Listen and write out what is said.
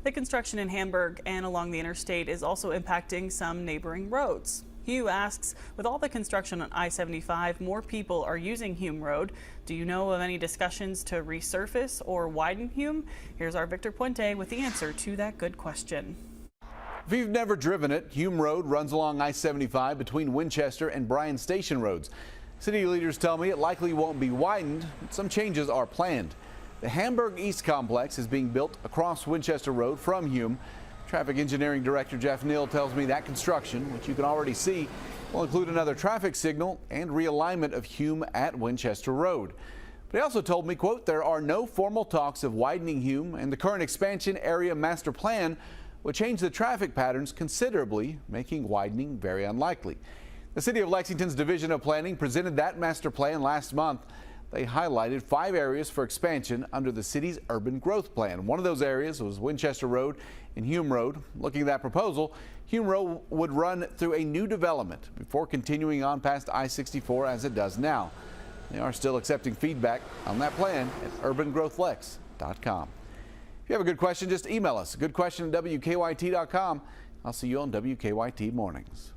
The construction in Hamburg and along the interstate is also impacting some neighboring roads. Hugh asks, with all the construction on I-75, more people are using Hume Road. Do you know of any discussions to resurface or widen Hume? Here's our Victor Puente with the answer to that good question. If you've never driven it, Hume Road runs along I-75 between Winchester and Bryan Station roads. City leaders tell me it likely won't be widened, but some changes are planned. The Hamburg East complex is being built across Winchester Road from Hume. Traffic Engineering Director Jeff Neal tells me that construction, which you can already see, will include another traffic signal and realignment of Hume at Winchester Road. But he also told me, quote, there are no formal talks of widening Hume, and the current expansion area master plan would change the traffic patterns considerably, making widening very unlikely. The City of Lexington's Division of Planning presented that master plan last month. They highlighted 5 areas for expansion under the city's urban growth plan. One of those areas was Winchester Road and Hume Road. Looking at that proposal, Hume Road would run through a new development before continuing on past I-64 as it does now. They are still accepting feedback on that plan at urbangrowthlex.com. If you have a good question, just email us. Good question at WKYT.com. I'll see you on WKYT Mornings.